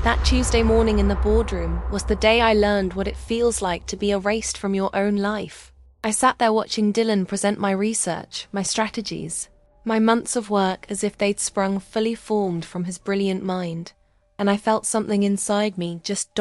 That Tuesday morning in the boardroom was the day I learned what it feels like to be erased from your own life. I sat there watching Dylan present my research, my strategies, my months of work as if they'd sprung fully formed from his brilliant mind, and I felt something inside me just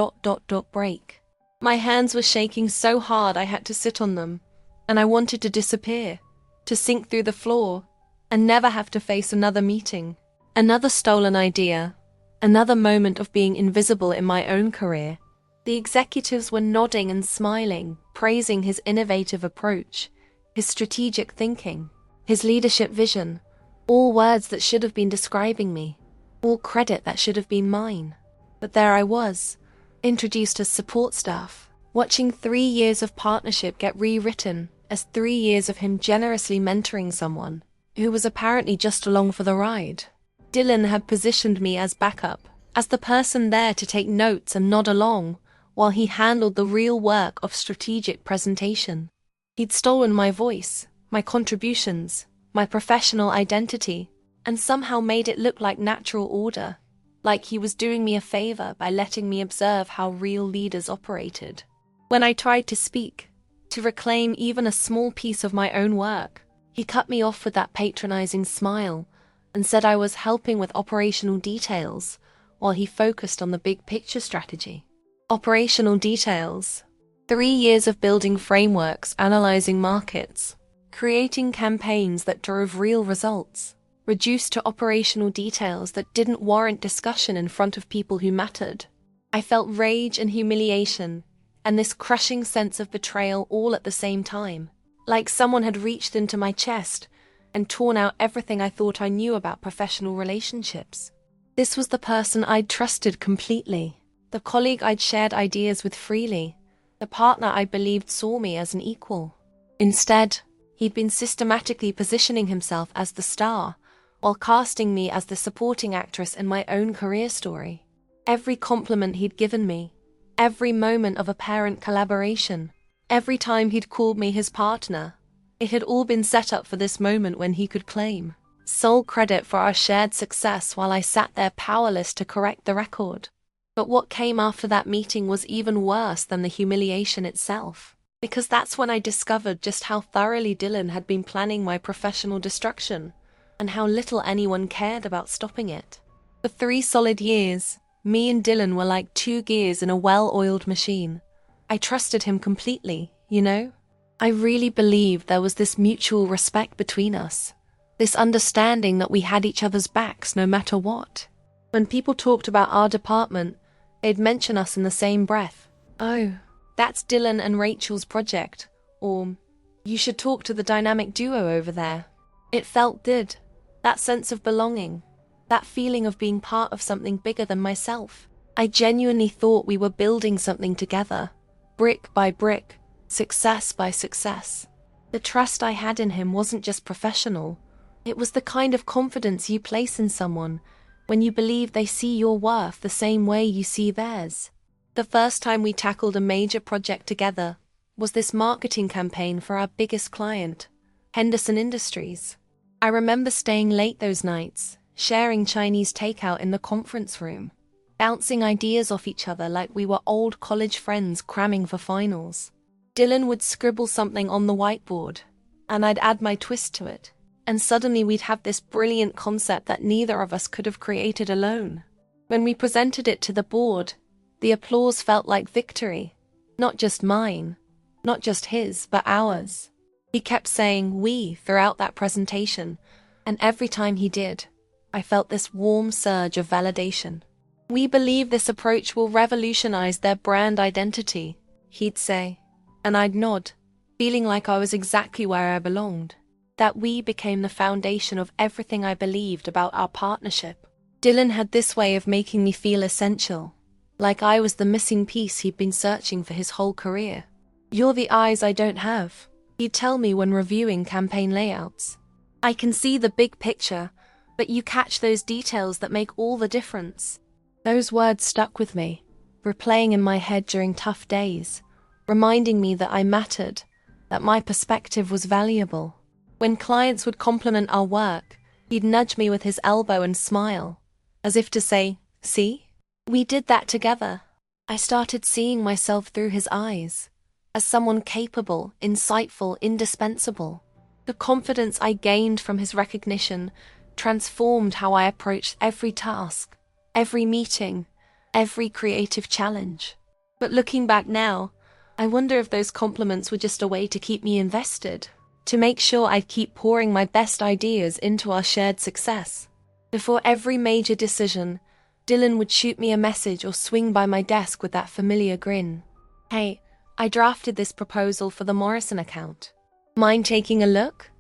break. My hands were shaking so hard I had to sit on them, and I wanted to disappear, to sink through the floor, and never have to face another meeting, another stolen idea, another moment of being invisible in my own career. The executives were nodding and smiling, praising his innovative approach, his strategic thinking, his leadership vision, all words that should have been describing me, all credit that should have been mine. But there I was, introduced as support staff, watching 3 years of partnership get rewritten as 3 years of him generously mentoring someone who was apparently just along for the ride. Dylan had positioned me as backup, as the person there to take notes and nod along, while he handled the real work of strategic presentation. He'd stolen my voice, my contributions, my professional identity, and somehow made it look like natural order, like he was doing me a favor by letting me observe how real leaders operated. When I tried to speak, to reclaim even a small piece of my own work, he cut me off with that patronizing smile and said I was helping with operational details while he focused on the big picture strategy. Operational details. 3 years of building frameworks, analyzing markets, creating campaigns that drove real results, reduced to operational details that didn't warrant discussion in front of people who mattered. I felt rage and humiliation, and this crushing sense of betrayal all at the same time, like someone had reached into my chest and torn out everything I thought I knew about professional relationships. This was the person I'd trusted completely, the colleague I'd shared ideas with freely, the partner I believed saw me as an equal. Instead, he'd been systematically positioning himself as the star, while casting me as the supporting actress in my own career story. Every compliment he'd given me, every moment of apparent collaboration, every time he'd called me his partner, it had all been set up for this moment when he could claim sole credit for our shared success while I sat there powerless to correct the record. But what came after that meeting was even worse than the humiliation itself, because that's when I discovered just how thoroughly Dylan had been planning my professional destruction, and how little anyone cared about stopping it. For 3 solid years, me and Dylan were like 2 gears in a well-oiled machine. I trusted him completely, you know? I really believed there was this mutual respect between us, this understanding that we had each other's backs no matter what. When people talked about our department, they'd mention us in the same breath. Oh, that's Dylan and Rachel's project, or you should talk to the dynamic duo over there. It felt did. That sense of belonging, that feeling of being part of something bigger than myself. I genuinely thought we were building something together, brick by brick, success by success. The trust I had in him wasn't just professional. It was the kind of confidence you place in someone when you believe they see your worth the same way you see theirs. The first time we tackled a major project together was this marketing campaign for our biggest client, Henderson Industries. I remember staying late those nights, sharing Chinese takeout in the conference room, bouncing ideas off each other like we were old college friends cramming for finals. Dylan would scribble something on the whiteboard, and I'd add my twist to it, and suddenly we'd have this brilliant concept that neither of us could have created alone. When we presented it to the board, the applause felt like victory. Not just mine, not just his, but ours. He kept saying "we" throughout that presentation, and every time he did, I felt this warm surge of validation. "We believe this approach will revolutionize their brand identity," he'd say, and I'd nod, feeling like I was exactly where I belonged. That "we" became the foundation of everything I believed about our partnership. Dylan had this way of making me feel essential, like I was the missing piece he'd been searching for his whole career. "You're the eyes I don't have," he'd tell me when reviewing campaign layouts. "I can see the big picture, but you catch those details that make all the difference." Those words stuck with me, replaying in my head during tough days, reminding me that I mattered, that my perspective was valuable. When clients would compliment our work, he'd nudge me with his elbow and smile, as if to say, "See? We did that together. I started seeing myself through his eyes, as someone capable, insightful, indispensable. The confidence I gained from his recognition transformed how I approached every task, every meeting, every creative challenge. But looking back now, I wonder if those compliments were just a way to keep me invested, to make sure I'd keep pouring my best ideas into our shared success. Before every major decision, Dylan would shoot me a message or swing by my desk with that familiar grin. "Hey, I drafted this proposal for the Morrison account. Mind taking a look?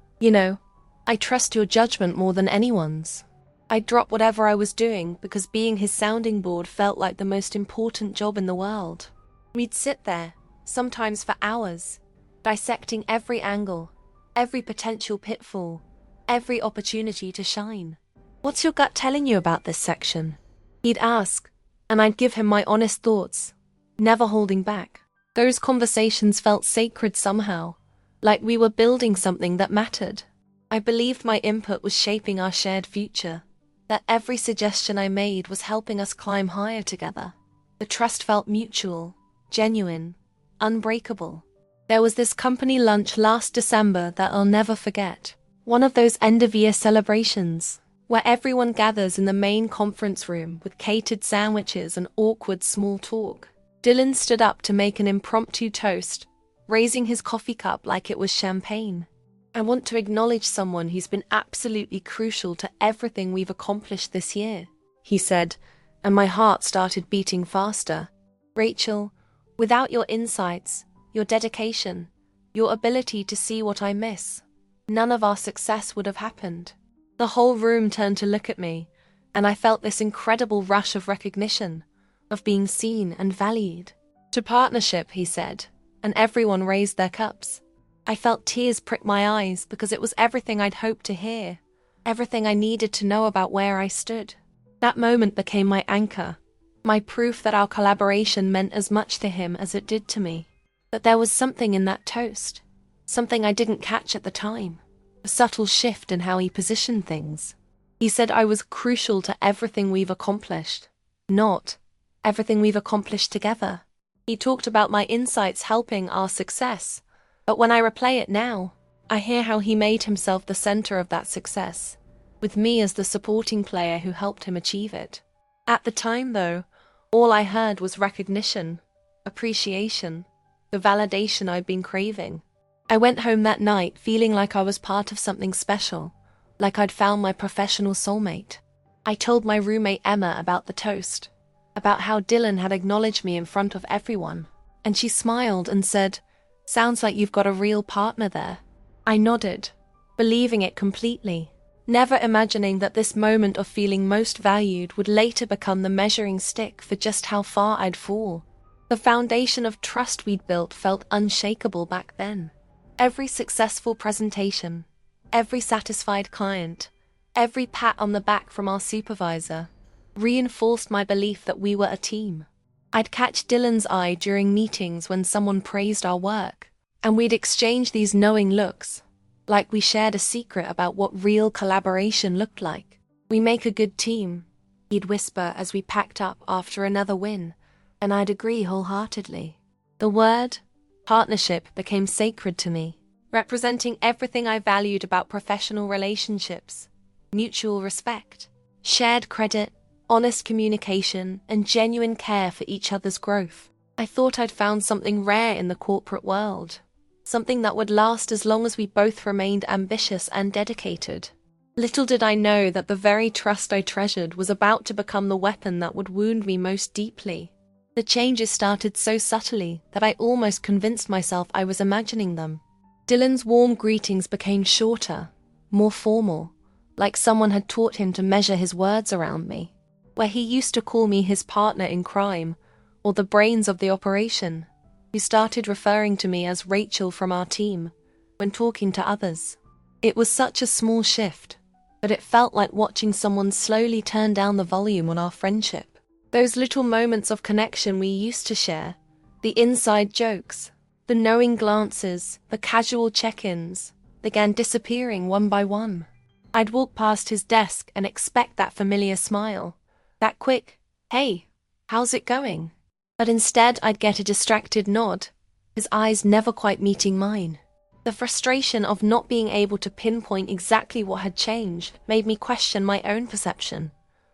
I trust your judgment more than anyone's." I'd drop whatever I was doing because being his sounding board felt like the most important job in the world. We'd sit there, sometimes for hours, dissecting every angle, every potential pitfall, every opportunity to shine. "What's your gut telling you about this section?" He'd ask, and I'd give him my honest thoughts, never holding back. Those conversations felt sacred somehow, like we were building something that mattered. I believed my input was shaping our shared future, that every suggestion I made was helping us climb higher together. The trust felt mutual, genuine, unbreakable. There was this company lunch last December that I'll never forget. One of those end-of-year celebrations, where everyone gathers in the main conference room with catered sandwiches and awkward small talk. Dylan stood up to make an impromptu toast, raising his coffee cup like it was champagne. "I want to acknowledge someone who's been absolutely crucial to everything we've accomplished this year," he said, and my heart started beating faster. "Rachel, without your insights, your dedication, your ability to see what I miss, none of our success would have happened." The whole room turned to look at me, and I felt this incredible rush of recognition, of being seen and valued. "To partnership," he said, and everyone raised their cups. I felt tears prick my eyes because it was everything I'd hoped to hear, everything I needed to know about where I stood. That moment became my anchor, my proof that our collaboration meant as much to him as it did to me. But there was something in that toast, something I didn't catch at the time. A subtle shift in how he positioned things. He said I was crucial to everything we've accomplished, not everything we've accomplished together. He talked about my insights helping our success, but when I replay it now, I hear how he made himself the center of that success, with me as the supporting player who helped him achieve it. At the time, though, all I heard was recognition, appreciation, the validation I'd been craving. I went home that night feeling like I was part of something special, like I'd found my professional soulmate. I told my roommate Emma about the toast, about how Dylan had acknowledged me in front of everyone, and she smiled and said, "Sounds like you've got a real partner there." I nodded, believing it completely, never imagining that this moment of feeling most valued would later become the measuring stick for just how far I'd fall. The foundation of trust we'd built felt unshakable back then. Every successful presentation, every satisfied client, every pat on the back from our supervisor reinforced my belief that we were a team. I'd catch Dylan's eye during meetings when someone praised our work, and we'd exchange these knowing looks, like we shared a secret about what real collaboration looked like. "We make a good team," he'd whisper as we packed up after another win, and I'd agree wholeheartedly. The word partnership became sacred to me, representing everything I valued about professional relationships: mutual respect, shared credit, honest communication, and genuine care for each other's growth. I thought I'd found something rare in the corporate world, something that would last as long as we both remained ambitious and dedicated. Little did I know that the very trust I treasured was about to become the weapon that would wound me most deeply. The changes started so subtly that I almost convinced myself I was imagining them. Dylan's warm greetings became shorter, more formal, like someone had taught him to measure his words around me. Where he used to call me his partner in crime, or the brains of the operation, he started referring to me as Rachel from our team when talking to others. It was such a small shift, but it felt like watching someone slowly turn down the volume on our friendship. Those little moments of connection we used to share, the inside jokes, the knowing glances, the casual check-ins, began disappearing one by one. I'd walk past his desk and expect that familiar smile, that quick, "Hey, "How's it going?" But instead I'd get a distracted nod, his eyes never quite meeting mine. The frustration of not being able to pinpoint exactly what had changed made me question my own perception,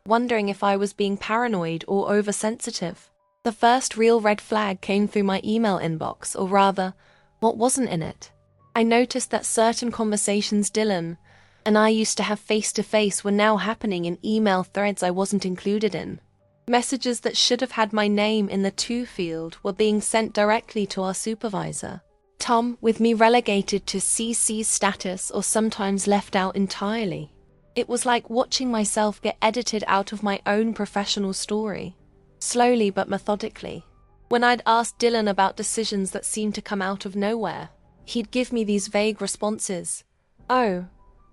wondering if I was being paranoid or oversensitive. The first real red flag came through my email inbox, or rather, what wasn't in it. I noticed that certain conversations Dylan and I used to have face-to-face were now happening in email threads I wasn't included in. Messages that should have had my name in the to field were being sent directly to our supervisor, Tom, with me relegated to CC status or sometimes left out entirely. It was like watching myself get edited out of my own professional story, slowly but methodically. When I'd asked Dylan about decisions that seemed to come out of nowhere, he'd give me these vague responses. "Oh,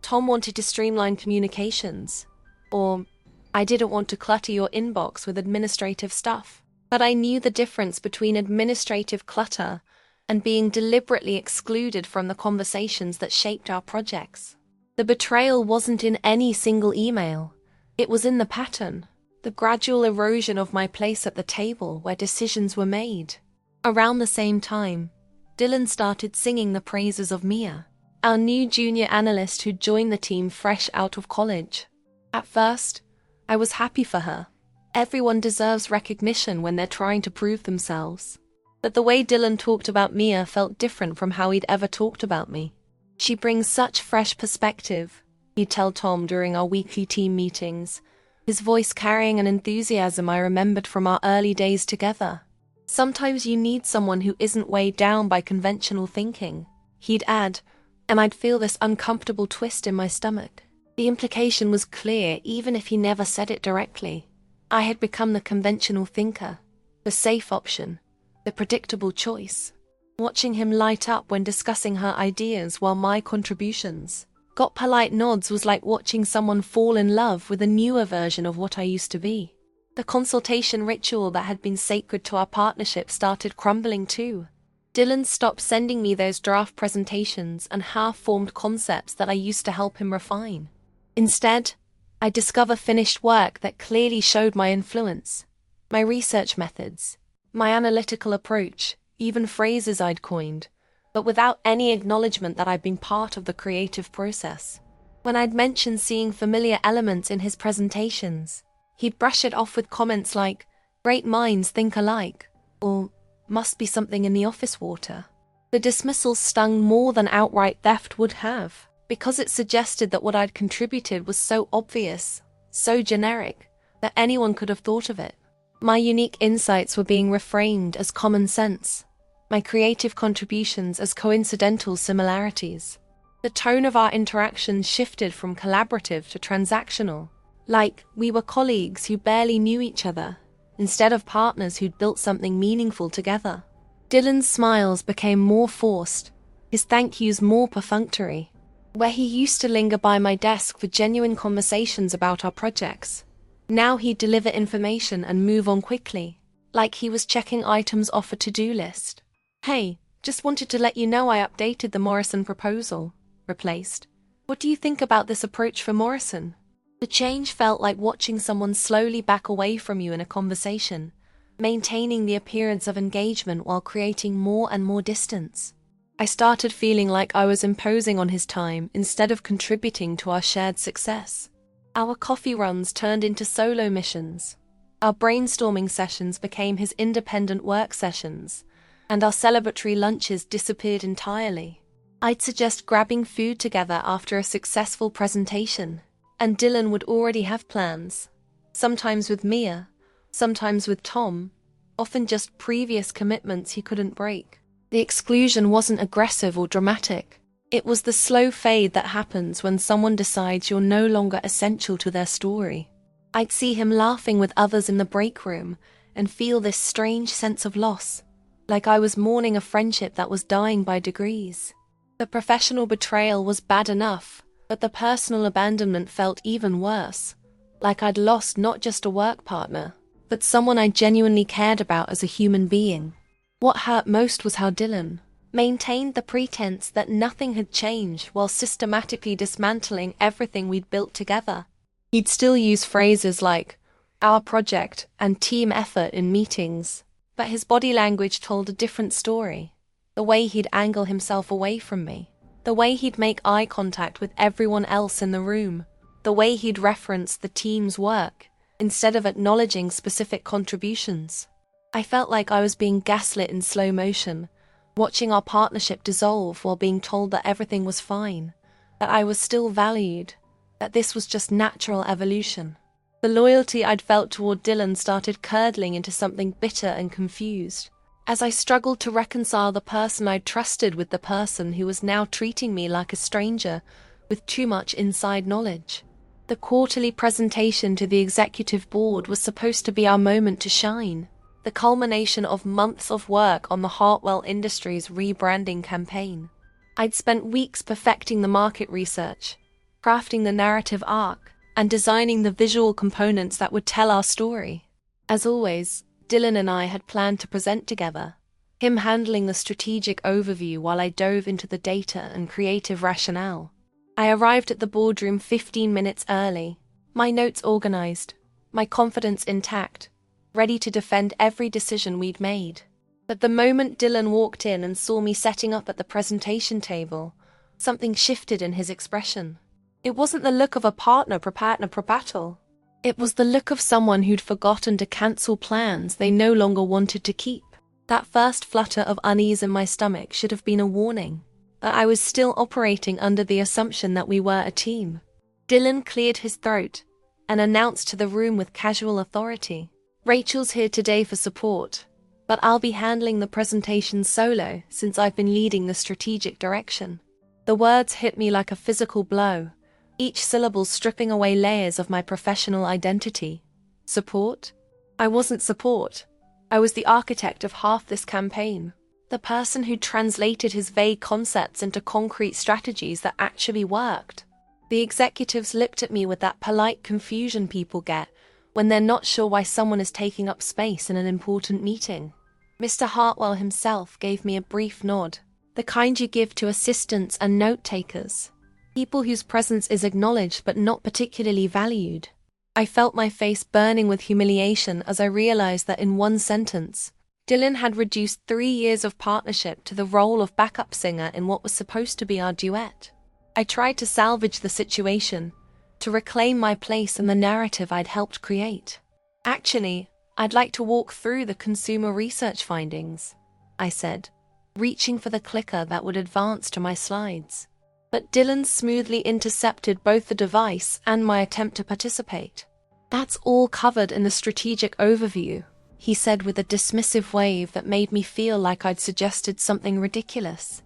Tom wanted to streamline communications," or "I didn't want to clutter your inbox with administrative stuff." But I knew the difference between administrative clutter and being deliberately excluded from the conversations that shaped our projects. The betrayal wasn't in any single email. It was in the pattern, the gradual erosion of my place at the table where decisions were made. Around the same time, Dylan started singing the praises of Mia, our new junior analyst who joined the team fresh out of college. At first, I was happy for her. Everyone deserves recognition when they're trying to prove themselves. But the way Dylan talked about Mia felt different from how he'd ever talked about me. "She brings such fresh perspective," he'd tell Tom during our weekly team meetings, his voice carrying an enthusiasm I remembered from our early days together. "Sometimes you need someone who isn't weighed down by conventional thinking," he'd add, and I'd feel this uncomfortable twist in my stomach. The implication was clear even if he never said it directly. I had become the conventional thinker, the safe option, the predictable choice. Watching him light up when discussing her ideas while my contributions got polite nods was like watching someone fall in love with a newer version of what I used to be. The consultation ritual that had been sacred to our partnership started crumbling too. Dylan stopped sending me those draft presentations and half-formed concepts that I used to help him refine. Instead, I discovered finished work that clearly showed my influence, my research methods, my analytical approach, even phrases I'd coined, but without any acknowledgement that I'd been part of the creative process. When I'd mentioned seeing familiar elements in his presentations, he'd brush it off with comments like, "Great minds think alike," or "Must be something in the office water." The dismissal stung more than outright theft would have, because it suggested that what I'd contributed was so obvious, so generic, that anyone could have thought of it. My unique insights were being reframed as common sense, my creative contributions as coincidental similarities. The tone of our interactions shifted from collaborative to transactional, like we were colleagues who barely knew each other, instead of partners who'd built something meaningful together. Dylan's smiles became more forced, his thank yous more perfunctory. Where he used to linger by my desk for genuine conversations about our projects, now he'd deliver information and move on quickly, like he was checking items off a to-do list. "Hey, just wanted to let you know I updated the Morrison proposal," replaced. "What do you think about this approach for Morrison?" The change felt like watching someone slowly back away from you in a conversation, maintaining the appearance of engagement while creating more and more distance. I started feeling like I was imposing on his time instead of contributing to our shared success. Our coffee runs turned into solo missions. Our brainstorming sessions became his independent work sessions, and our celebratory lunches disappeared entirely. I'd suggest grabbing food together after a successful presentation, and Dylan would already have plans, sometimes with Mia, sometimes with Tom, often just previous commitments he couldn't break. The exclusion wasn't aggressive or dramatic. It was the slow fade that happens when someone decides you're no longer essential to their story. I'd see him laughing with others in the break room and feel this strange sense of loss, like I was mourning a friendship that was dying by degrees. The professional betrayal was bad enough, but the personal abandonment felt even worse, like I'd lost not just a work partner, but someone I genuinely cared about as a human being. What hurt most was how Dylan maintained the pretense that nothing had changed while systematically dismantling everything we'd built together. He'd still use phrases like, our project, and team effort in meetings. But his body language told a different story. The way he'd angle himself away from me. The way he'd make eye contact with everyone else in the room. The way he'd reference the team's work, instead of acknowledging specific contributions. I felt like I was being gaslit in slow motion, watching our partnership dissolve while being told that everything was fine, that I was still valued, that this was just natural evolution. The loyalty I'd felt toward Dylan started curdling into something bitter and confused, as I struggled to reconcile the person I'd trusted with the person who was now treating me like a stranger with too much inside knowledge. The quarterly presentation to the executive board was supposed to be our moment to shine, the culmination of months of work on the Hartwell Industries rebranding campaign. I'd spent weeks perfecting the market research, crafting the narrative arc, and designing the visual components that would tell our story. As always, Dylan and I had planned to present together, him handling the strategic overview while I dove into the data and creative rationale. I arrived at the boardroom 15 minutes early, my notes organized, my confidence intact, ready to defend every decision we'd made. But the moment Dylan walked in and saw me setting up at the presentation table, something shifted in his expression. It wasn't the look of a partner prepared to battle. It was the look of someone who'd forgotten to cancel plans they no longer wanted to keep. That first flutter of unease in my stomach should have been a warning that I was still operating under the assumption that we were a team. Dylan cleared his throat and announced to the room with casual authority, "Rachel's here today for support, but I'll be handling the presentation solo since I've been leading the strategic direction." The words hit me like a physical blow, each syllable stripping away layers of my professional identity. Support? I wasn't support. I was the architect of half this campaign, the person who translated his vague concepts into concrete strategies that actually worked. The executives looked at me with that polite confusion people get when they're not sure why someone is taking up space in an important meeting. Mr. Hartwell himself gave me a brief nod, the kind you give to assistants and note-takers, people whose presence is acknowledged but not particularly valued. I felt my face burning with humiliation as I realized that in one sentence, Dylan had reduced 3 years of partnership to the role of backup singer in what was supposed to be our duet. I tried to salvage the situation, to reclaim my place in the narrative I'd helped create. "Actually, I'd like to walk through the consumer research findings," I said, reaching for the clicker that would advance to my slides. But Dylan smoothly intercepted both the device and my attempt to participate. "That's all covered in the strategic overview," he said with a dismissive wave that made me feel like I'd suggested something ridiculous.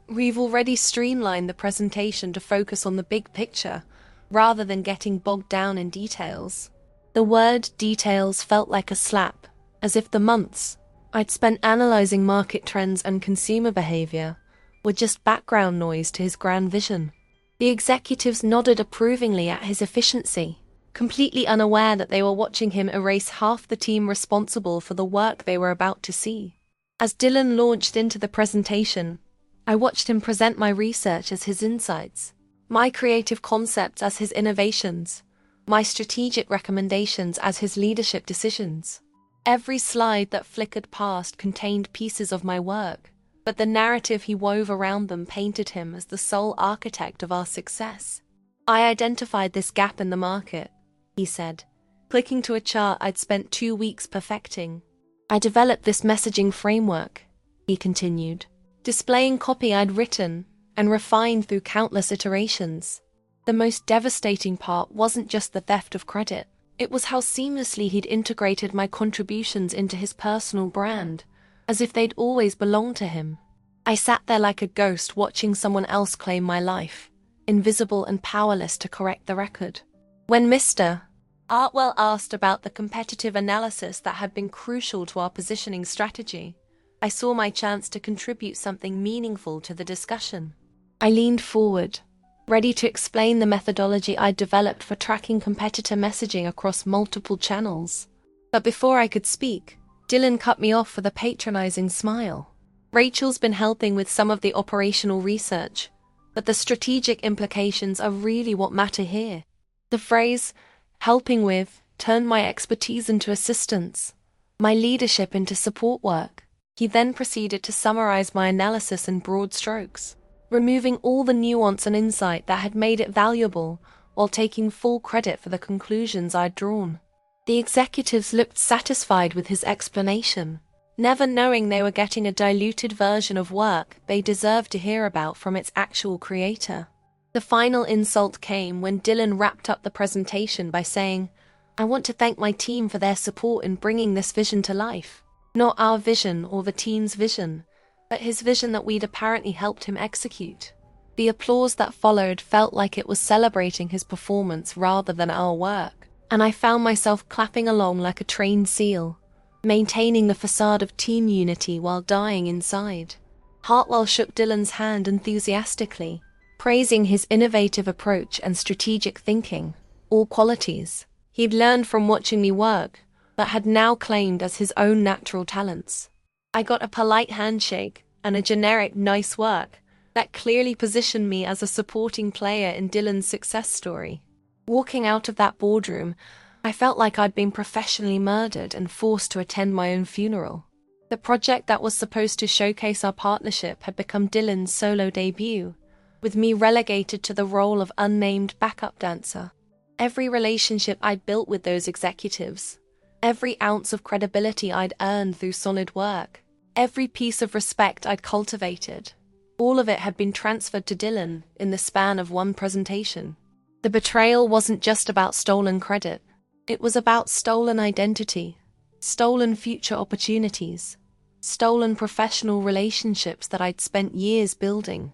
"We've already streamlined the presentation to focus on the big picture, rather than getting bogged down in details." The word details felt like a slap, as if the months I'd spent analyzing market trends and consumer behavior were just background noise to his grand vision. The executives nodded approvingly at his efficiency, completely unaware that they were watching him erase half the team responsible for the work they were about to see. As Dylan launched into the presentation, I watched him present my research as his insights, my creative concepts as his innovations, my strategic recommendations as his leadership decisions. Every slide that flickered past contained pieces of my work, but the narrative he wove around them painted him as the sole architect of our success. "I identified this gap in the market," he said, clicking to a chart I'd spent 2 weeks perfecting. "I developed this messaging framework," he continued, displaying copy I'd written and refined through countless iterations. The most devastating part wasn't just the theft of credit. It was how seamlessly he'd integrated my contributions into his personal brand, as if they'd always belonged to him. I sat there like a ghost watching someone else claim my life, invisible and powerless to correct the record. When Mr. Hartwell asked about the competitive analysis that had been crucial to our positioning strategy, I saw my chance to contribute something meaningful to the discussion. I leaned forward, ready to explain the methodology I'd developed for tracking competitor messaging across multiple channels. But before I could speak, Dylan cut me off with a patronizing smile. "Rachel's been helping with some of the operational research, but the strategic implications are really what matter here." The phrase, "helping with," turned my expertise into assistance, my leadership into support work. He then proceeded to summarize my analysis in broad strokes, removing all the nuance and insight that had made it valuable, while taking full credit for the conclusions I'd drawn. The executives looked satisfied with his explanation, never knowing they were getting a diluted version of work they deserved to hear about from its actual creator. The final insult came when Dylan wrapped up the presentation by saying, "I want to thank my team for their support in bringing this vision to life. Not our vision or the team's vision, but his vision that we'd apparently helped him execute." The applause that followed felt like it was celebrating his performance rather than our work, and I found myself clapping along like a trained seal, maintaining the facade of team unity while dying inside. Hartwell shook Dylan's hand enthusiastically, praising his innovative approach and strategic thinking, all qualities he'd learned from watching me work, but had now claimed as his own natural talents. I got a polite handshake and a generic "nice work" that clearly positioned me as a supporting player in Dylan's success story. Walking out of that boardroom, I felt like I'd been professionally murdered and forced to attend my own funeral. The project that was supposed to showcase our partnership had become Dylan's solo debut, with me relegated to the role of unnamed backup dancer. Every relationship I'd built with those executives, every ounce of credibility I'd earned through solid work, every piece of respect I'd cultivated, all of it had been transferred to Dylan in the span of one presentation. The betrayal wasn't just about stolen credit. It was about stolen identity, stolen future opportunities, stolen professional relationships that I'd spent years building.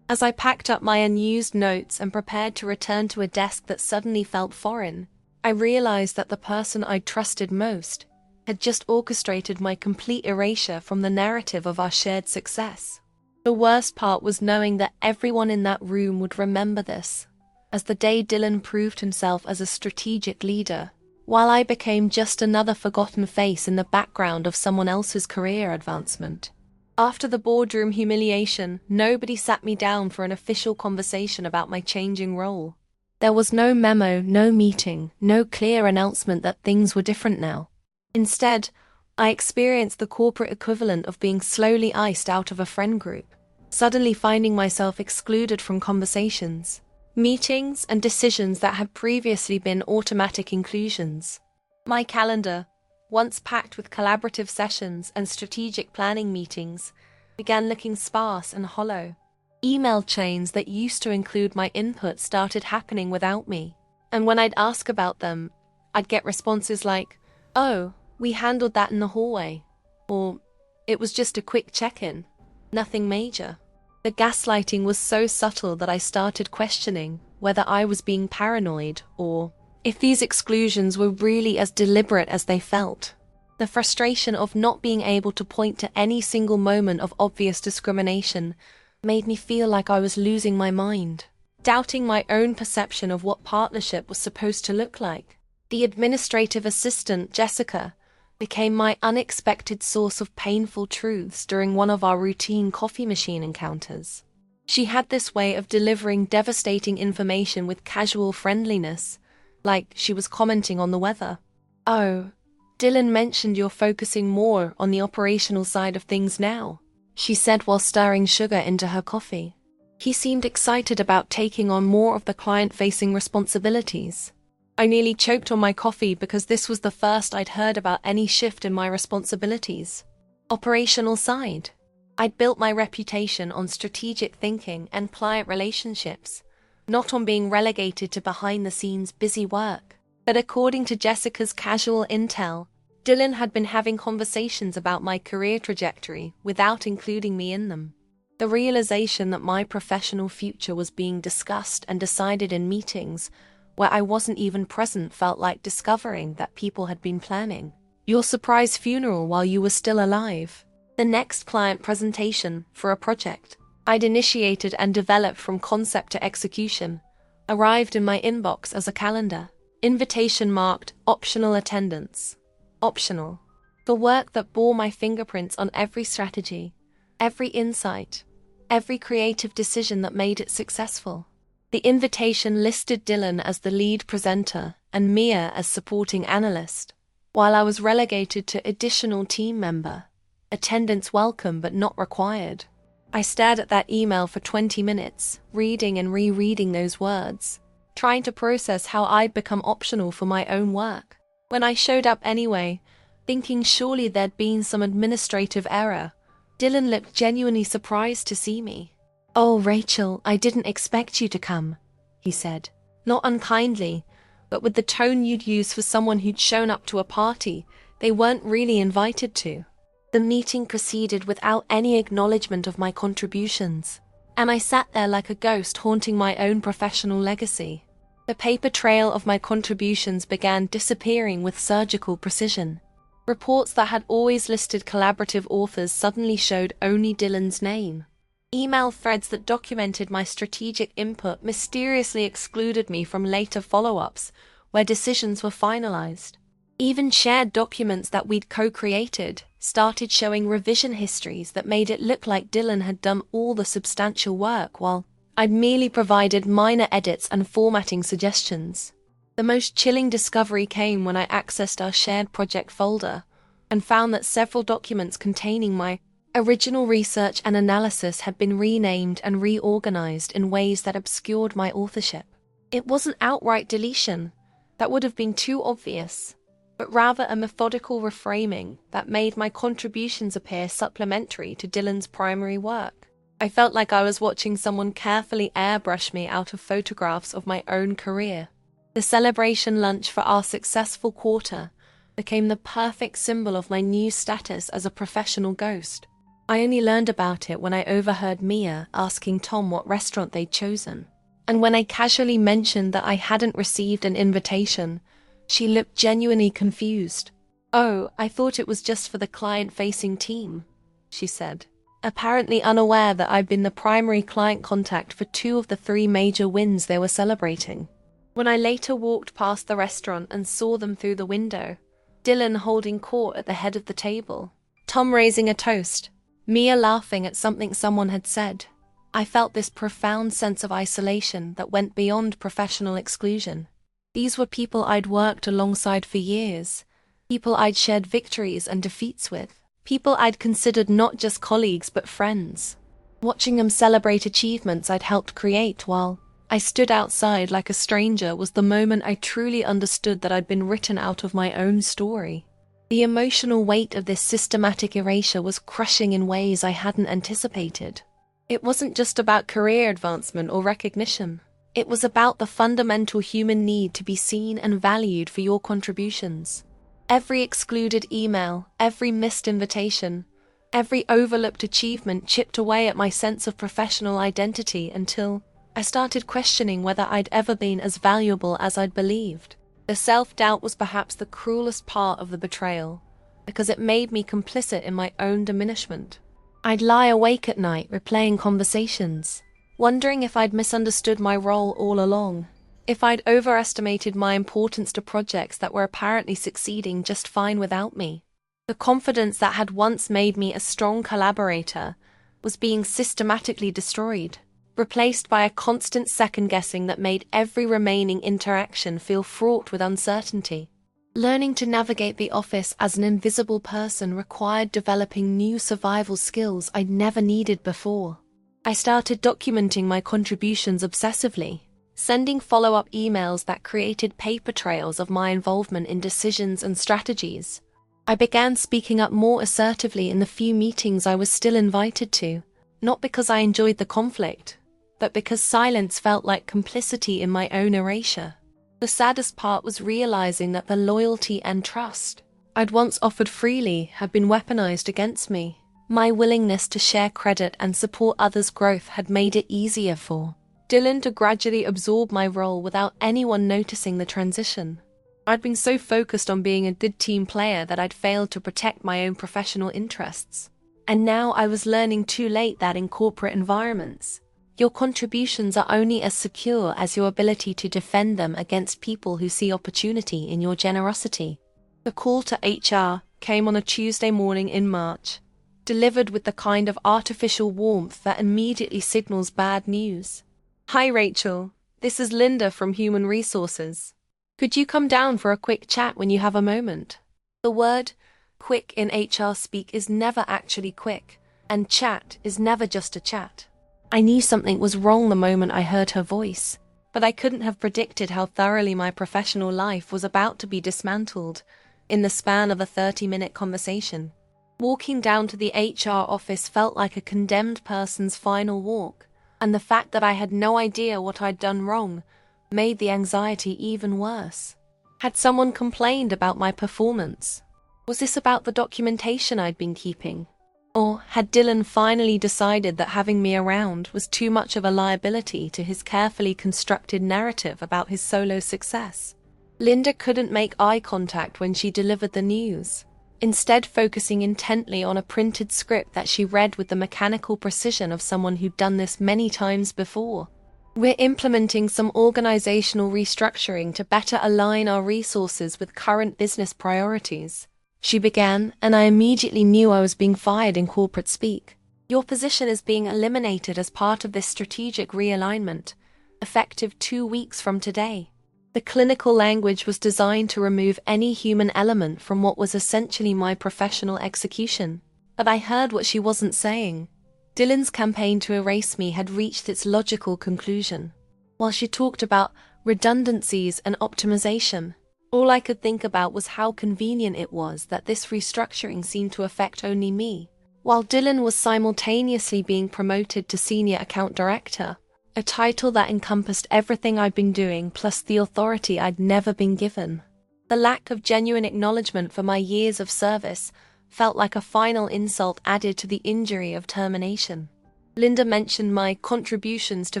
As I packed up my unused notes and prepared to return to a desk that suddenly felt foreign, I realized that the person I'd trusted most had just orchestrated my complete erasure from the narrative of our shared success. The worst part was knowing that everyone in that room would remember this, as the day Dylan proved himself as a strategic leader, while I became just another forgotten face in the background of someone else's career advancement. After the boardroom humiliation, nobody sat me down for an official conversation about my changing role. There was no memo, no meeting, no clear announcement that things were different now. Instead, I experienced the corporate equivalent of being slowly iced out of a friend group, suddenly finding myself excluded from conversations, meetings, and decisions that had previously been automatic inclusions. My calendar, once packed with collaborative sessions and strategic planning meetings, began looking sparse and hollow. Email chains that used to include my input started happening without me, and when I'd ask about them, I'd get responses like, "Oh, we handled that in the hallway," or "It was just a quick check-in, nothing major." The gaslighting was so subtle that I started questioning whether I was being paranoid or if these exclusions were really as deliberate as they felt. The frustration of not being able to point to any single moment of obvious discrimination made me feel like I was losing my mind, doubting my own perception of what partnership was supposed to look like. The administrative assistant, Jessica, became my unexpected source of painful truths during one of our routine coffee machine encounters. She had this way of delivering devastating information with casual friendliness, like she was commenting on the weather. "Oh, Dylan mentioned you're focusing more on the operational side of things now," she said while stirring sugar into her coffee. "He seemed excited about taking on more of the client-facing responsibilities." I nearly choked on my coffee because this was the first I'd heard about any shift in my responsibilities. Operational side. I'd built my reputation on strategic thinking and client relationships, not on being relegated to behind-the-scenes busy work. But according to Jessica's casual intel, Dylan had been having conversations about my career trajectory without including me in them. The realization that my professional future was being discussed and decided in meetings where I wasn't even present felt like discovering that people had been planning your surprise funeral while you were still alive. The next client presentation for a project I'd initiated and developed from concept to execution arrived in my inbox as a calendar. Invitation marked optional attendance. Optional. The work that bore my fingerprints on every strategy, every insight, every creative decision that made it successful. The invitation listed Dylan as the lead presenter and Mia as supporting analyst, while I was relegated to additional team member. Attendance welcome but not required. I stared at that email for 20 minutes, reading and rereading those words, trying to process how I'd become optional for my own work. When I showed up anyway, thinking surely there'd been some administrative error, Dylan looked genuinely surprised to see me. "Oh, Rachel, I didn't expect you to come," he said. Not unkindly, but with the tone you'd use for someone who'd shown up to a party they weren't really invited to. The meeting proceeded without any acknowledgement of my contributions, and I sat there like a ghost haunting my own professional legacy. The paper trail of my contributions began disappearing with surgical precision. Reports that had always listed collaborative authors suddenly showed only Dylan's name. Email threads that documented my strategic input mysteriously excluded me from later follow-ups where decisions were finalized. Even shared documents that we'd co-created started showing revision histories that made it look like Dylan had done all the substantial work while I'd merely provided minor edits and formatting suggestions. The most chilling discovery came when I accessed our shared project folder and found that several documents containing my original research and analysis had been renamed and reorganized in ways that obscured my authorship. It wasn't outright deletion, that would have been too obvious, but rather a methodical reframing that made my contributions appear supplementary to Dylan's primary work. I felt like I was watching someone carefully airbrush me out of photographs of my own career. The celebration lunch for our successful quarter became the perfect symbol of my new status as a professional ghost. I only learned about it when I overheard Mia asking Tom what restaurant they'd chosen. And when I casually mentioned that I hadn't received an invitation, she looked genuinely confused. "Oh, I thought it was just for the client-facing team," she said, apparently unaware that I'd been the primary client contact for 2 of the 3 major wins they were celebrating. When I later walked past the restaurant and saw them through the window, Dylan holding court at the head of the table, Tom raising a toast, Mia laughing at something someone had said, I felt this profound sense of isolation that went beyond professional exclusion. These were people I'd worked alongside for years, people I'd shared victories and defeats with, people I'd considered not just colleagues but friends. Watching them celebrate achievements I'd helped create while I stood outside like a stranger was the moment I truly understood that I'd been written out of my own story. The emotional weight of this systematic erasure was crushing in ways I hadn't anticipated. It wasn't just about career advancement or recognition. It was about the fundamental human need to be seen and valued for your contributions. Every excluded email, every missed invitation, every overlooked achievement chipped away at my sense of professional identity until I started questioning whether I'd ever been as valuable as I'd believed. The self-doubt was perhaps the cruelest part of the betrayal, because it made me complicit in my own diminishment. I'd lie awake at night replaying conversations, wondering if I'd misunderstood my role all along, if I'd overestimated my importance to projects that were apparently succeeding just fine without me. The confidence that had once made me a strong collaborator was being systematically destroyed, replaced by a constant second-guessing that made every remaining interaction feel fraught with uncertainty. Learning to navigate the office as an invisible person required developing new survival skills I'd never needed before. I started documenting my contributions obsessively, sending follow-up emails that created paper trails of my involvement in decisions and strategies. I began speaking up more assertively in the few meetings I was still invited to, not because I enjoyed the conflict, but because silence felt like complicity in my own erasure. The saddest part was realizing that the loyalty and trust I'd once offered freely had been weaponized against me. My willingness to share credit and support others' growth had made it easier for Dylan to gradually absorb my role without anyone noticing the transition. I'd been so focused on being a good team player that I'd failed to protect my own professional interests. And now I was learning too late that in corporate environments, your contributions are only as secure as your ability to defend them against people who see opportunity in your generosity. The call to HR came on a Tuesday morning in March, delivered with the kind of artificial warmth that immediately signals bad news. "Hi, Rachel. This is Linda from Human Resources. Could you come down for a quick chat when you have a moment? The word quick in HR speak is never actually quick, and chat is never just a chat. I knew something was wrong the moment I heard her voice, but I couldn't have predicted how thoroughly my professional life was about to be dismantled in the span of a 30-minute conversation. Walking down to the HR office felt like a condemned person's final walk, and the fact that I had no idea what I'd done wrong made the anxiety even worse. Had someone complained about my performance? Was this about the documentation I'd been keeping? Or had Dylan finally decided that having me around was too much of a liability to his carefully constructed narrative about his solo success? Linda couldn't make eye contact when she delivered the news, instead focusing intently on a printed script that she read with the mechanical precision of someone who'd done this many times before. We're implementing some organizational restructuring to better align our resources with current business priorities, she began, and I immediately knew I was being fired in corporate speak. Your position is being eliminated as part of this strategic realignment, effective 2 weeks from today. The clinical language was designed to remove any human element from what was essentially my professional execution. But I heard what she wasn't saying. Dylan's campaign to erase me had reached its logical conclusion. While she talked about redundancies and optimization, all I could think about was how convenient it was that this restructuring seemed to affect only me, while Dylan was simultaneously being promoted to Senior Account Director, a title that encompassed everything I'd been doing plus the authority I'd never been given. The lack of genuine acknowledgement for my years of service felt like a final insult added to the injury of termination. Linda mentioned my contributions to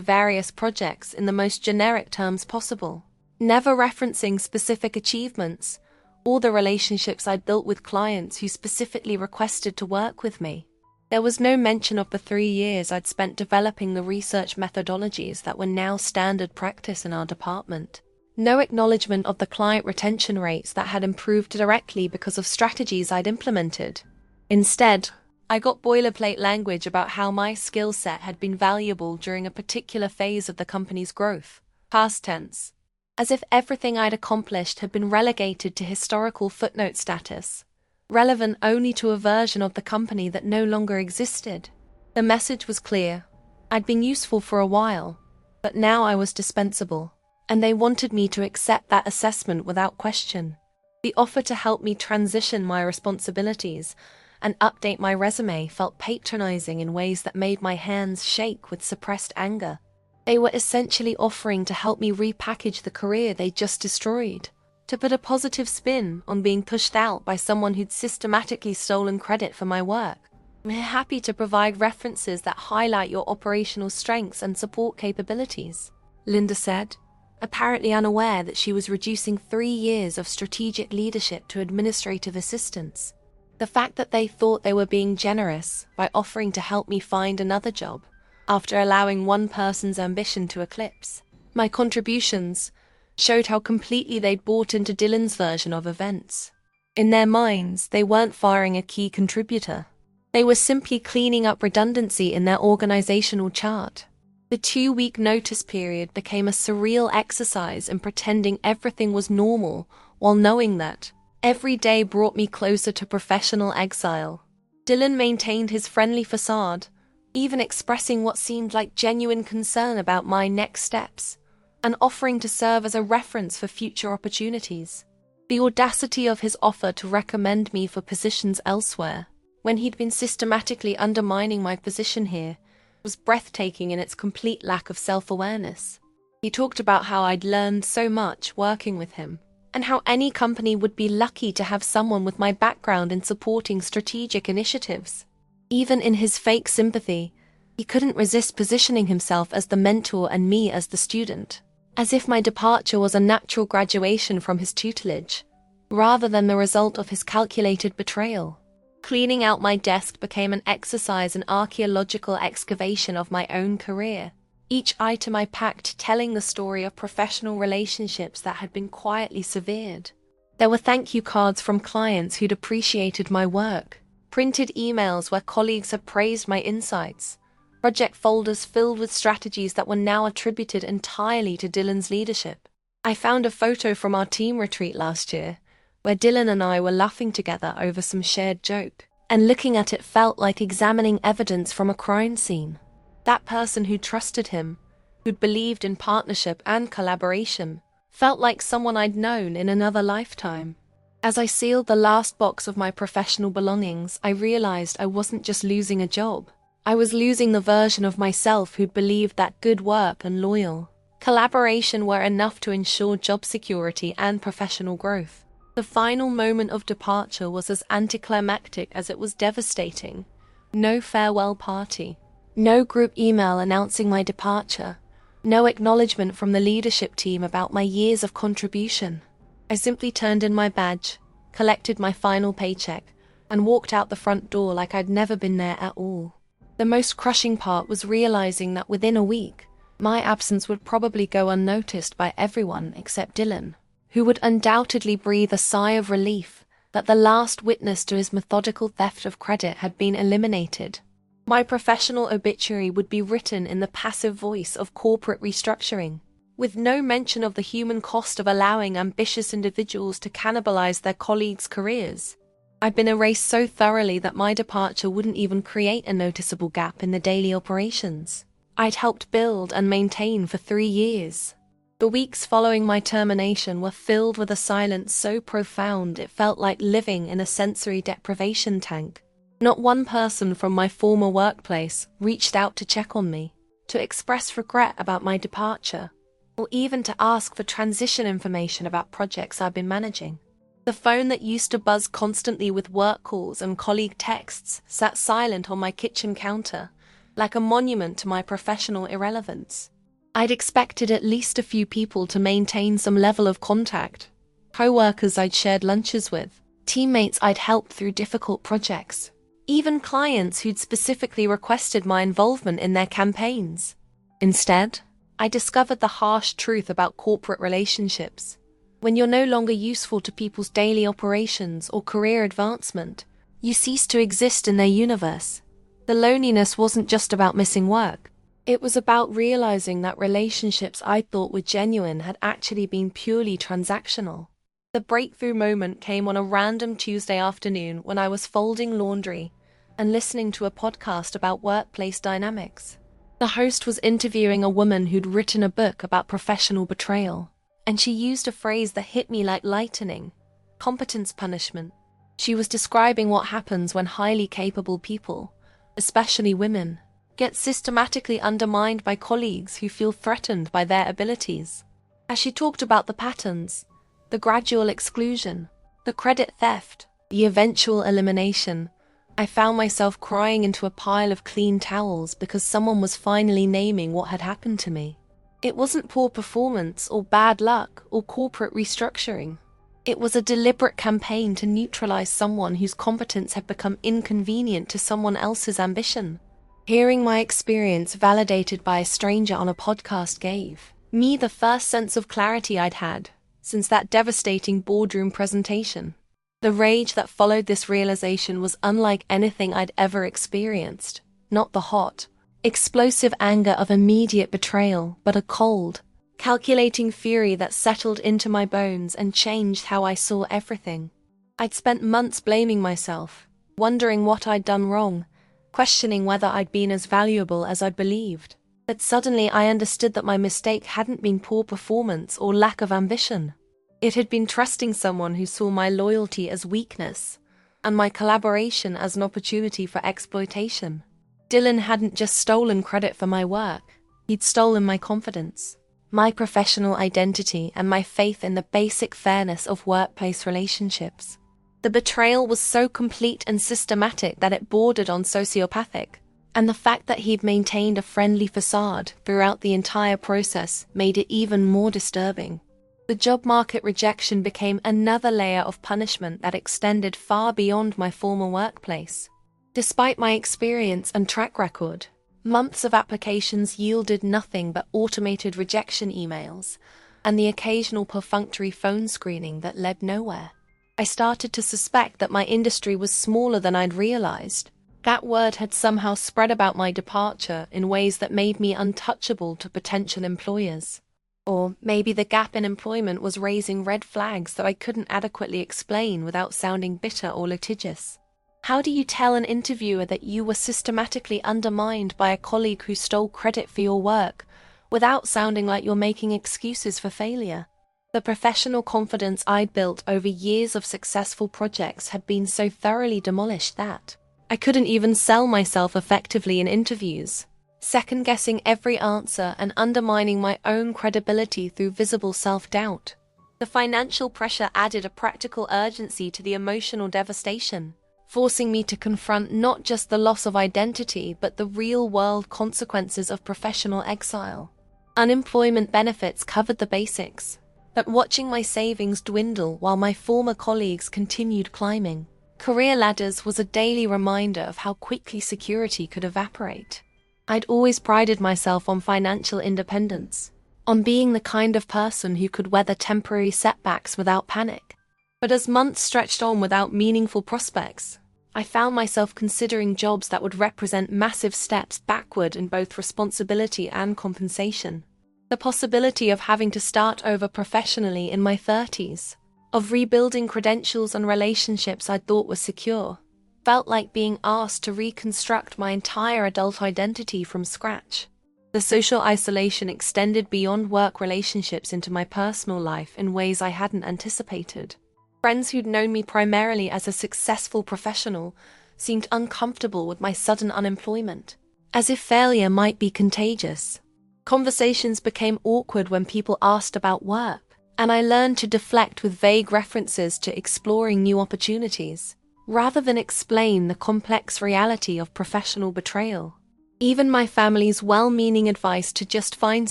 various projects in the most generic terms possible, never referencing specific achievements or the relationships I'd built with clients who specifically requested to work with me. There was no mention of the 3 years I'd spent developing the research methodologies that were now standard practice in our department. No acknowledgement of the client retention rates that had improved directly because of strategies I'd implemented. Instead, I got boilerplate language about how my skill set had been valuable during a particular phase of the company's growth, past tense, as if everything I'd accomplished had been relegated to historical footnote status, relevant only to a version of the company that no longer existed. The message was clear. I'd been useful for a while, but now I was dispensable, and they wanted me to accept that assessment without question. The offer to help me transition my responsibilities and update my resume felt patronizing in ways that made my hands shake with suppressed anger. They were essentially offering to help me repackage the career they just destroyed, to put a positive spin on being pushed out by someone who'd systematically stolen credit for my work. We're happy to provide references that highlight your operational strengths and support capabilities, Linda said, apparently unaware that she was reducing 3 years of strategic leadership to administrative assistance. The fact that they thought they were being generous by offering to help me find another job after allowing one person's ambition to eclipse my contributions showed how completely they'd bought into Dylan's version of events. In their minds, they weren't firing a key contributor. They were simply cleaning up redundancy in their organizational chart. The 2-week notice period became a surreal exercise in pretending everything was normal while knowing that every day brought me closer to professional exile. Dylan maintained his friendly facade, even expressing what seemed like genuine concern about my next steps, and offering to serve as a reference for future opportunities. The audacity of his offer to recommend me for positions elsewhere, when he'd been systematically undermining my position here, was breathtaking in its complete lack of self-awareness. He talked about how I'd learned so much working with him, and how any company would be lucky to have someone with my background in supporting strategic initiatives. Even in his fake sympathy, he couldn't resist positioning himself as the mentor and me as the student, as if my departure was a natural graduation from his tutelage, rather than the result of his calculated betrayal. Cleaning out my desk became an exercise in archaeological excavation of my own career, each item I packed telling the story of professional relationships that had been quietly severed. There were thank you cards from clients who'd appreciated my work, printed emails where colleagues had praised my insights, project folders filled with strategies that were now attributed entirely to Dylan's leadership. I found a photo from our team retreat last year, where Dylan and I were laughing together over some shared joke, and looking at it felt like examining evidence from a crime scene. That person who trusted him, who'd believed in partnership and collaboration, felt like someone I'd known in another lifetime. As I sealed the last box of my professional belongings, I realized I wasn't just losing a job. I was losing the version of myself who'd believed that good work and loyal collaboration were enough to ensure job security and professional growth. The final moment of departure was as anticlimactic as it was devastating. No farewell party, no group email announcing my departure, no acknowledgement from the leadership team about my years of contribution. I simply turned in my badge, collected my final paycheck, and walked out the front door like I'd never been there at all. The most crushing part was realizing that within a week, my absence would probably go unnoticed by everyone except Dylan, who would undoubtedly breathe a sigh of relief that the last witness to his methodical theft of credit had been eliminated. My professional obituary would be written in the passive voice of corporate restructuring, with no mention of the human cost of allowing ambitious individuals to cannibalize their colleagues' careers. I'd been erased so thoroughly that my departure wouldn't even create a noticeable gap in the daily operations I'd helped build and maintain for 3 years. The weeks following my termination were filled with a silence so profound it felt like living in a sensory deprivation tank. Not one person from my former workplace reached out to check on me, to express regret about my departure, or even to ask for transition information about projects I've been managing. The phone that used to buzz constantly with work calls and colleague texts sat silent on my kitchen counter, like a monument to my professional irrelevance. I'd expected at least a few people to maintain some level of contact. Co-workers I'd shared lunches with, teammates I'd helped through difficult projects, even clients who'd specifically requested my involvement in their campaigns. Instead, I discovered the harsh truth about corporate relationships. When you're no longer useful to people's daily operations or career advancement, you cease to exist in their universe. The loneliness wasn't just about missing work. It was about realizing that relationships I thought were genuine had actually been purely transactional. The breakthrough moment came on a random Tuesday afternoon when I was folding laundry and listening to a podcast about workplace dynamics. The host was interviewing a woman who'd written a book about professional betrayal, and she used a phrase that hit me like lightning: competence punishment. She was describing what happens when highly capable people, especially women, get systematically undermined by colleagues who feel threatened by their abilities. As she talked about the patterns, the gradual exclusion, the credit theft, the eventual elimination, I found myself crying into a pile of clean towels because someone was finally naming what had happened to me. It wasn't poor performance or bad luck or corporate restructuring. It was a deliberate campaign to neutralize someone whose competence had become inconvenient to someone else's ambition. Hearing my experience validated by a stranger on a podcast gave me the first sense of clarity I'd had since that devastating boardroom presentation. The rage that followed this realization was unlike anything I'd ever experienced. Not the hot, explosive anger of immediate betrayal, but a cold, calculating fury that settled into my bones and changed how I saw everything. I'd spent months blaming myself, wondering what I'd done wrong, questioning whether I'd been as valuable as I'd believed. But suddenly I understood that my mistake hadn't been poor performance or lack of ambition. It had been trusting someone who saw my loyalty as weakness, and my collaboration as an opportunity for exploitation. Dylan hadn't just stolen credit for my work, he'd stolen my confidence, my professional identity, and my faith in the basic fairness of workplace relationships. The betrayal was so complete and systematic that it bordered on sociopathic, and the fact that he'd maintained a friendly facade throughout the entire process made it even more disturbing. The job market rejection became another layer of punishment that extended far beyond my former workplace. Despite my experience and track record, months of applications yielded nothing but automated rejection emails and the occasional perfunctory phone screening that led nowhere. I started to suspect that my industry was smaller than I'd realized, That word had somehow spread about my departure in ways that made me untouchable to potential employers. Or maybe the gap in employment was raising red flags that I couldn't adequately explain without sounding bitter or litigious. How do you tell an interviewer that you were systematically undermined by a colleague who stole credit for your work without sounding like you're making excuses for failure? The professional confidence I'd built over years of successful projects had been so thoroughly demolished that I couldn't even sell myself effectively in interviews, second-guessing every answer and undermining my own credibility through visible self-doubt. The financial pressure added a practical urgency to the emotional devastation, forcing me to confront not just the loss of identity but the real-world consequences of professional exile. Unemployment benefits covered the basics, but watching my savings dwindle while my former colleagues continued climbing career ladders was a daily reminder of how quickly security could evaporate. I'd always prided myself on financial independence, on being the kind of person who could weather temporary setbacks without panic. But as months stretched on without meaningful prospects, I found myself considering jobs that would represent massive steps backward in both responsibility and compensation. The possibility of having to start over professionally in my 30s, of rebuilding credentials and relationships I'd thought were secure, felt like being asked to reconstruct my entire adult identity from scratch. The social isolation extended beyond work relationships into my personal life in ways I hadn't anticipated. Friends who'd known me primarily as a successful professional seemed uncomfortable with my sudden unemployment, as if failure might be contagious. Conversations became awkward when people asked about work, and I learned to deflect with vague references to exploring new opportunities, rather than explain the complex reality of professional betrayal. Even my family's well-meaning advice to just find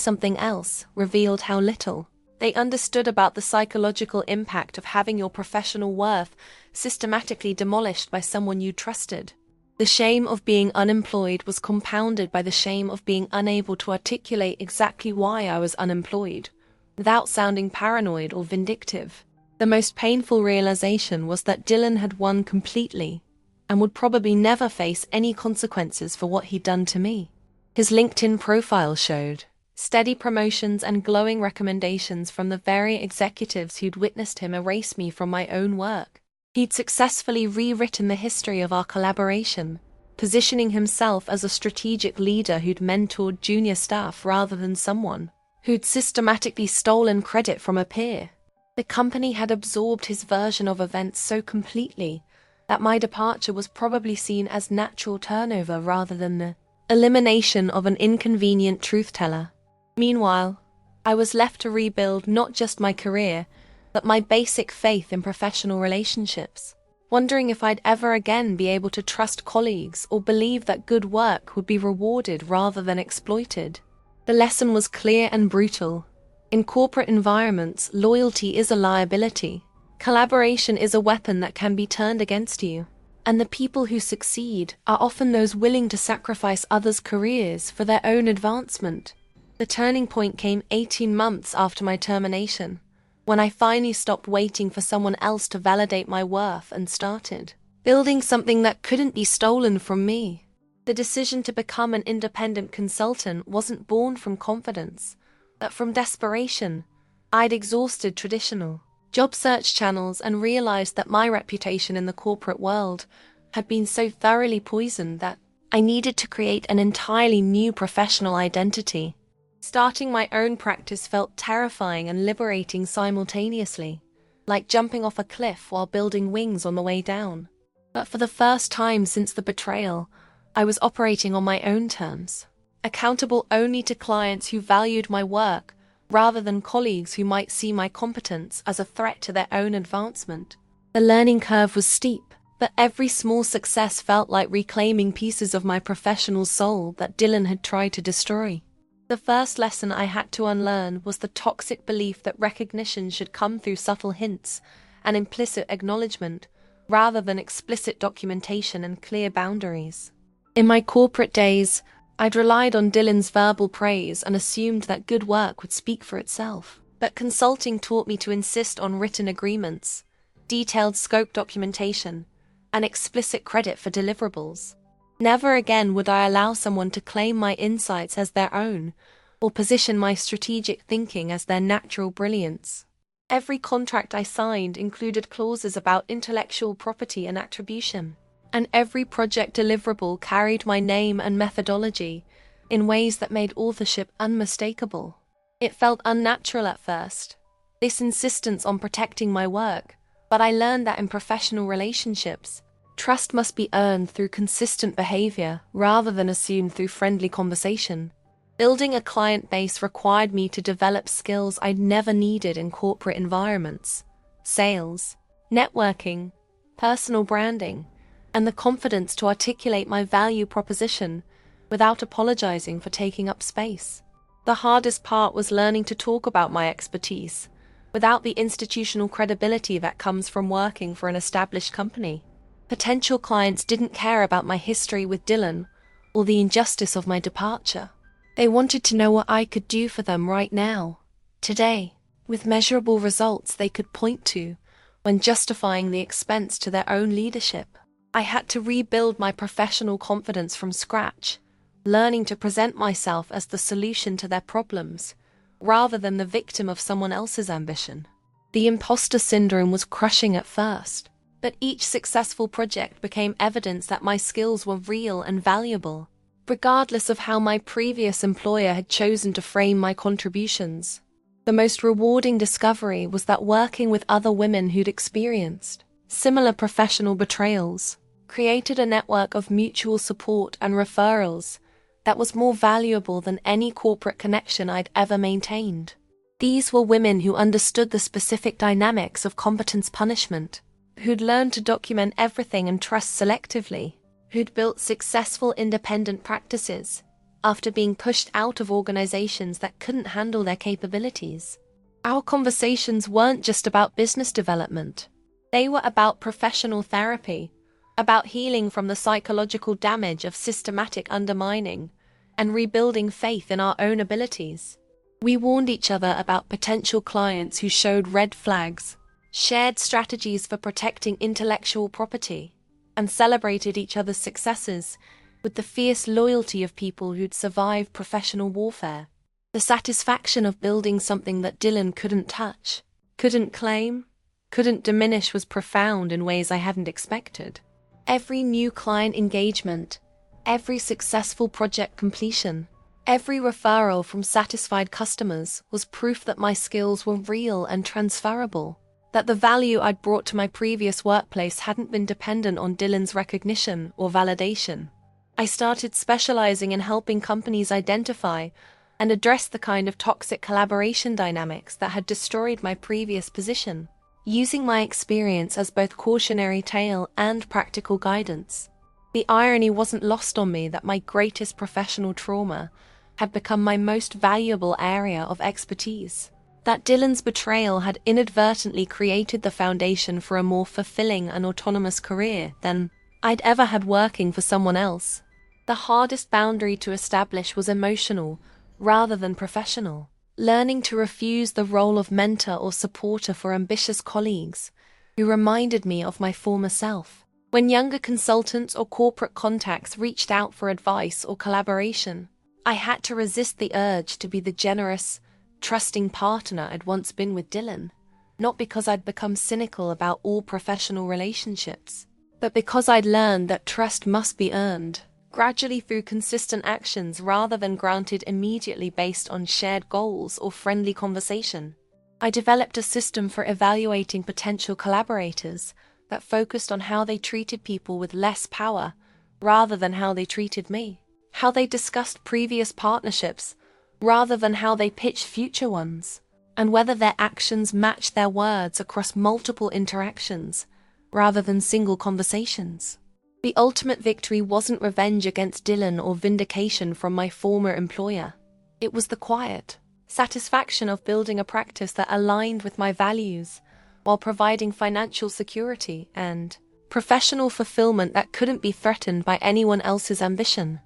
something else revealed how little they understood about the psychological impact of having your professional worth systematically demolished by someone you trusted. The shame of being unemployed was compounded by the shame of being unable to articulate exactly why I was unemployed, without sounding paranoid or vindictive. The most painful realization was that Dylan had won completely and would probably never face any consequences for what he'd done to me. His LinkedIn profile showed steady promotions and glowing recommendations from the very executives who'd witnessed him erase me from my own work. He'd successfully rewritten the history of our collaboration, positioning himself as a strategic leader who'd mentored junior staff rather than someone who'd systematically stolen credit from a peer. The company had absorbed his version of events so completely that my departure was probably seen as natural turnover rather than the elimination of an inconvenient truth-teller. Meanwhile, I was left to rebuild not just my career, but my basic faith in professional relationships, wondering if I'd ever again be able to trust colleagues or believe that good work would be rewarded rather than exploited. The lesson was clear and brutal. In corporate environments, loyalty is a liability. Collaboration is a weapon that can be turned against you, and the people who succeed are often those willing to sacrifice others' careers for their own advancement. The turning point came 18 months after my termination, when I finally stopped waiting for someone else to validate my worth and started building something that couldn't be stolen from me. The decision to become an independent consultant wasn't born from confidence, but from desperation. I'd exhausted traditional job search channels and realized that my reputation in the corporate world had been so thoroughly poisoned that I needed to create an entirely new professional identity. Starting my own practice felt terrifying and liberating simultaneously, like jumping off a cliff while building wings on the way down. But for the first time since the betrayal, I was operating on my own terms, accountable only to clients who valued my work rather than colleagues who might see my competence as a threat to their own advancement. The learning curve was steep, but every small success felt like reclaiming pieces of my professional soul that Dylan had tried to destroy. The first lesson I had to unlearn was the toxic belief that recognition should come through subtle hints and implicit acknowledgement, rather than explicit documentation and clear boundaries. In my corporate days, I'd relied on Dylan's verbal praise and assumed that good work would speak for itself. But consulting taught me to insist on written agreements, detailed scope documentation, and explicit credit for deliverables. Never again would I allow someone to claim my insights as their own, or position my strategic thinking as their natural brilliance. Every contract I signed included clauses about intellectual property and attribution, and every project deliverable carried my name and methodology in ways that made authorship unmistakable. It felt unnatural at first, this insistence on protecting my work, but I learned that in professional relationships, trust must be earned through consistent behavior rather than assumed through friendly conversation. Building a client base required me to develop skills I'd never needed in corporate environments: sales, networking, personal branding, and the confidence to articulate my value proposition without apologizing for taking up space. The hardest part was learning to talk about my expertise without the institutional credibility that comes from working for an established company. Potential clients didn't care about my history with Dylan or the injustice of my departure. They wanted to know what I could do for them right now, today, with measurable results they could point to when justifying the expense to their own leadership. I had to rebuild my professional confidence from scratch, learning to present myself as the solution to their problems, rather than the victim of someone else's ambition. The imposter syndrome was crushing at first, but each successful project became evidence that my skills were real and valuable, regardless of how my previous employer had chosen to frame my contributions. The most rewarding discovery was that working with other women who'd experienced similar professional betrayals created a network of mutual support and referrals that was more valuable than any corporate connection I'd ever maintained. These were women who understood the specific dynamics of competence punishment, who'd learned to document everything and trust selectively, who'd built successful independent practices after being pushed out of organizations that couldn't handle their capabilities. Our conversations weren't just about business development. They were about professional therapy, about healing from the psychological damage of systematic undermining, and rebuilding faith in our own abilities. We warned each other about potential clients who showed red flags, shared strategies for protecting intellectual property, and celebrated each other's successes with the fierce loyalty of people who'd survived professional warfare. The satisfaction of building something that Dylan couldn't touch, couldn't claim, couldn't diminish was profound in ways I hadn't expected. Every new client engagement, every successful project completion, every referral from satisfied customers was proof that my skills were real and transferable, that the value I'd brought to my previous workplace hadn't been dependent on Dylan's recognition or validation. I started specializing in helping companies identify and address the kind of toxic collaboration dynamics that had destroyed my previous position, using my experience as both cautionary tale and practical guidance. The irony wasn't lost on me that my greatest professional trauma had become my most valuable area of expertise, that Dylan's betrayal had inadvertently created the foundation for a more fulfilling and autonomous career than I'd ever had working for someone else. The hardest boundary to establish was emotional, rather than professional. Learning to refuse the role of mentor or supporter for ambitious colleagues who reminded me of my former self. When younger consultants or corporate contacts reached out for advice or collaboration, I had to resist the urge to be the generous, trusting partner I'd once been with Dylan, not because I'd become cynical about all professional relationships, but because I'd learned that trust must be earned, gradually through consistent actions rather than granted immediately based on shared goals or friendly conversation. I developed a system for evaluating potential collaborators that focused on how they treated people with less power rather than how they treated me, how they discussed previous partnerships rather than how they pitched future ones, and whether their actions matched their words across multiple interactions rather than single conversations. The ultimate victory wasn't revenge against Dylan or vindication from my former employer. It was the quiet satisfaction of building a practice that aligned with my values while providing financial security and professional fulfillment that couldn't be threatened by anyone else's ambition.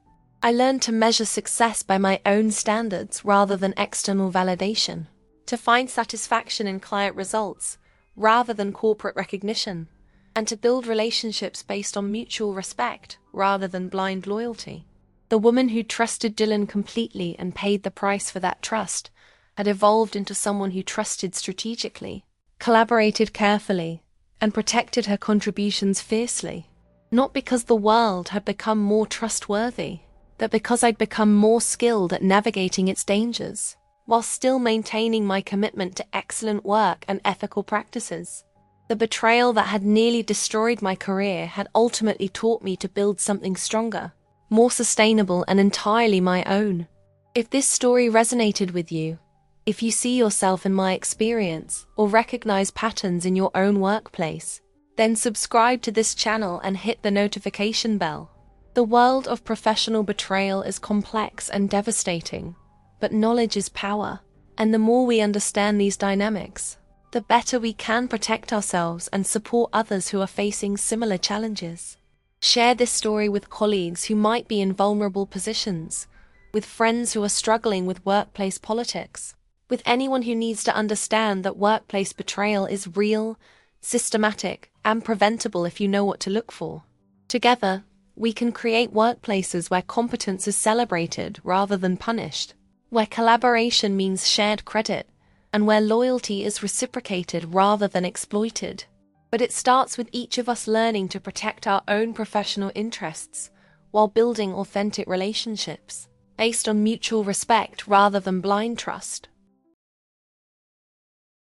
I learned to measure success by my own standards rather than external validation, to find satisfaction in client results rather than corporate recognition, and to build relationships based on mutual respect rather than blind loyalty. The woman who trusted Dylan completely and paid the price for that trust had evolved into someone who trusted strategically, collaborated carefully, and protected her contributions fiercely. Not because the world had become more trustworthy, but because I'd become more skilled at navigating its dangers, while still maintaining my commitment to excellent work and ethical practices. The betrayal that had nearly destroyed my career had ultimately taught me to build something stronger, more sustainable, and entirely my own. If this story resonated with you, if you see yourself in my experience or recognize patterns in your own workplace, then subscribe to this channel and hit the notification bell. The world of professional betrayal is complex and devastating, but knowledge is power, and the more we understand these dynamics, the better we can protect ourselves and support others who are facing similar challenges. Share this story with colleagues who might be in vulnerable positions, with friends who are struggling with workplace politics, with anyone who needs to understand that workplace betrayal is real, systematic, and preventable if you know what to look for. Together, we can create workplaces where competence is celebrated rather than punished, where collaboration means shared credit, and where loyalty is reciprocated rather than exploited. But it starts with each of us learning to protect our own professional interests while building authentic relationships based on mutual respect rather than blind trust.